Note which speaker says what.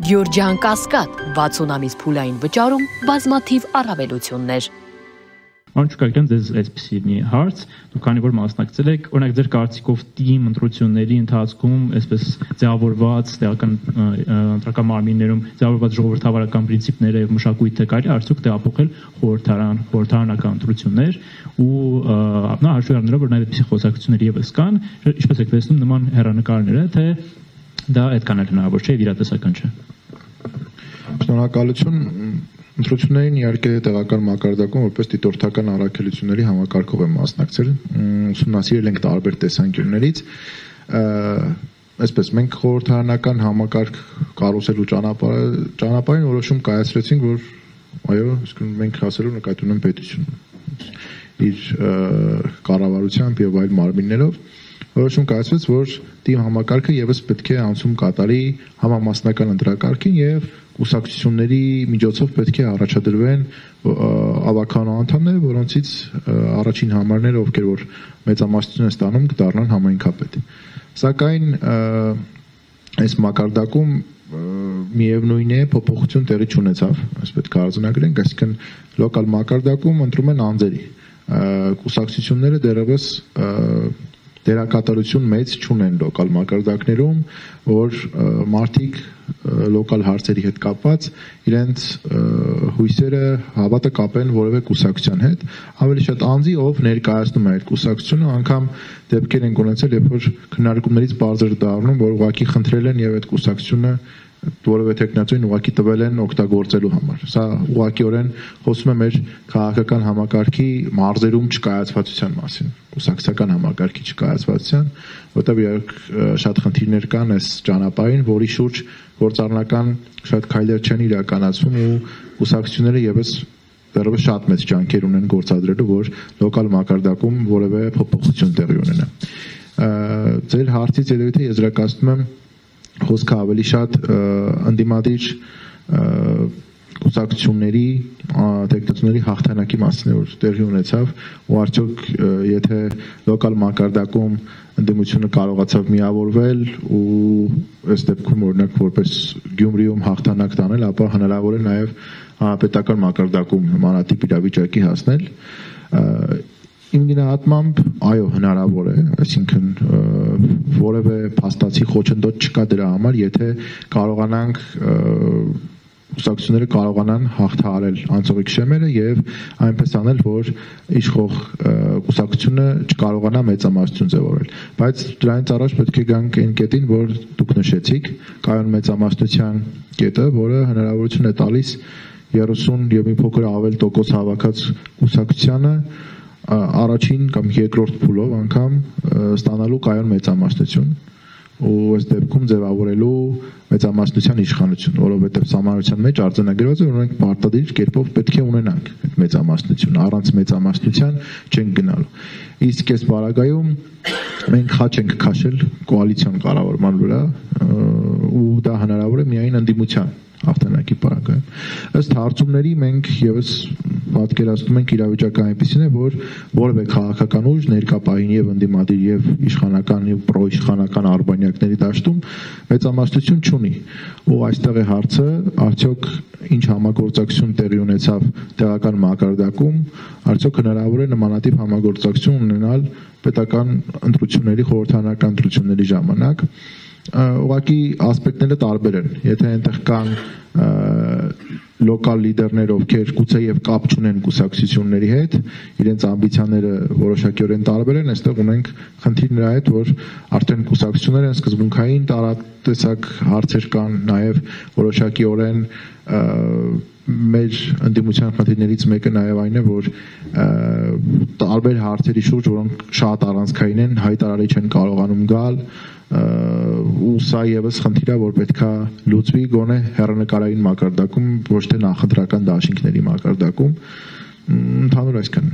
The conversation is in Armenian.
Speaker 1: Գյորջյան Կասկադ 60 ամիս փուլային վճարում բազմաթիվ առավելություններ։
Speaker 2: Անշուշտ ձեզ այսպիսի մի հարց, դուք քանի որ մասնակցել եք, օրինակ ձեր կարծիքով թիմ ընտրությունների ընթացքում այսպես ձևավորված տեղական ընտրական մարմիններում ձևավորված ժողովրդավարական պրինցիպները եւ մշակույթը կարելի արդյոք տեղափոխել խորհրդարանական ընտրություններ ու նա հաշվի առնելով որ նաեւ այդպիսի խոսակցություններ եւս կան, ինչպես եք տեսնում նման հեռանկարները, թե դա այդքան էլ հնարավոր չէ, իրատեսական չէ։
Speaker 3: Շնորհակալություն։ Ընտրություններին իհարկե տեղական մակարդակում որպես դիտորդական առաքելությունների համակարգով եմ մասնակցել, ուսումնասիրել ենք տարբեր տեսանկյուններից, այսպես մենք խորհրդարանական համակարգ կառուցելու ճանապարհին որոշում կայացրեցինք, որ այո, իսկ մենք հասելու նկատի ունենք պետություն իր կառավարությամբ եւ այլ մարմիններով որոշում կայացվեց, որ թիմ համակարգը եւս պետք է անցում կատարի համամասնական ընտրակարգին եւ կուսակցությունների միջոցով պետք է առաջադրվեն ավականո անդամներ, որոնցից առաջին համարները, ովքեր որ մեծամասնություն են ստանում, կդառնան համայնքապետ։ Սակայն այս մակարդակում միևնույն է փոփոխություն տեղի չունեցավ, այս պետք է արձանագրենք, այսինքն լոկալ մակարդակում ընտրում են անձերի։ Կուսակցությունները դեռևս դերակատարություն մեծ չունեն լոկալ մակարդակներում, որ մարդիկ լոկալ հարցերի հետ կապված իրենց հույսերը հավատը կապեն որևէ կուսակցության հետ, ավելի շատ անձի, ով ներկայացնում է այդ կուսակցությունը, անգամ դեպքեր են ունեցել, երբ որ քննարկումներից բարձր դառնում, որ ուղղակի խնդրել են եւ այդ կուսակցությունը որևէ տեխնացուին ուղղակի տվել են օգտագործելու համար։ Սա ուղղակիորեն խոսում է մեր քաղաքական համակարգի մարզերում չկայացվածության մասին, կուսակցական համակարգի չկայացվածության, որտեղ շատ խնդիրներ կան այս ճանապարհին, որի շուրջ գործառնական շատ քայլեր չեն իրականացվում ու կուսակցությունները եւս դեռևս շատ մեծ ջանքեր ունեն գործադրելու, որ լոկալ մակարդակում որևէ փոփոխություն տեղի ունենա։ Ձեր հարցից երևի թե եզրակացնում եմ խոսքը ավելի շատ ընդդիմադիր կուսակցությունների տեխնացուների հաղթանակի մասին է, որ տեղի ունեցավ ու արդյոք եթե լոկալ մակարդակում ընդդիմությունը կարողացավ միավորվել ու այս դեպքում օրինակ որպես Գյումրիում հաղթանակ տանել, ապա հնարավոր է նաև հանրապետական մակարդակում նմանատիպ իրավիճակի հասնել։ Իմ գնահատմամբ այո հնարավոր է, այսինքն որևէ փաստացի խոչընդոտ չկա դրա համար, եթե կարողանանք կուսակցությունները կարողանան հաղթահարել անցողիկ շեմերը եւ այնպես անել, որ իշխող կուսակցությունը չկարողանա մեծամասնություն ձևավորել։ Բայց դրանից առաջ պետք է գանք այն կետին, որ դուք նշեցիք, կայուն մեծամասնության կետը, որը հնարավորություն է տալիս 30 եւ մի փոքր ավել տոկոս հավաքած կուսակցությանը առաջին կամ երկրորդ փուլով անգամ ստանալու կայուն մեծամասնություն ու այս դեպքում ձևավորելու մեծամասնության իշխանություն, որովհետև սահմանության մեջ արձանագրված է, որ մենք պարտադիր կերպով պետք է ունենանք այդ մեծամասնությունը, առանց մեծամասնության չենք գնալու։ Իսկ այս բարագայում մենք խաչ ենք քաշել կոալիցիոն կառավարման վրա ու դա հնարավոր է միայն ընդդիմության հաղթանակի պարագայում։ Ըստ հարցումների մենք եւս պատկերացնում ենք իրավիճակը այնպեսին է, որ որևէ քաղաքական ուժ ներկապային եւ ընդդիմադիր եւ իշխանական եւ պրոիշխանական արբանյակների դաշտում մեծամասնություն չունի։ Ու այստեղ է հարցը, արդյոք ինչ համագործակցություն տեղի ունեցավ տեղական մակարդակում, արդյոք հնարավոր է նմանատիպ համագործակցություն ունենալ պետական ընտրությունների, խորհրդարանական ընտրությունների ժամանակ։ Ուղղակի ասպեկտները տարբեր են։ Եթե այնտեղ կան լոկալ լիդերներ, ովքեր գուցե եւ կապ չունեն կուսակցությունների հետ, իրենց ամբիցիաները որոշակիորեն տարբեր են, այստեղ ունենք խնդիր նրա հետ, որ արդեն կուսակցություններ են սկզբունքային տարատեսակ հարցեր կան, նաեւ որոշակիորեն մեր ընդդիմության խնդիրներից մեկը նաեւ այն է, որ տարբեր հարցերի շուրջ, որոնք շատ առանցքային են, հայտարարի չեն կարողանում գալ ու սա եւս խնդիր է, որ պետքա լուծվի գոնե հեռանկարային մակարդակում, ոչ թե նախընտրական դաշինքների մակարդակում, ընդհանուր այսքան։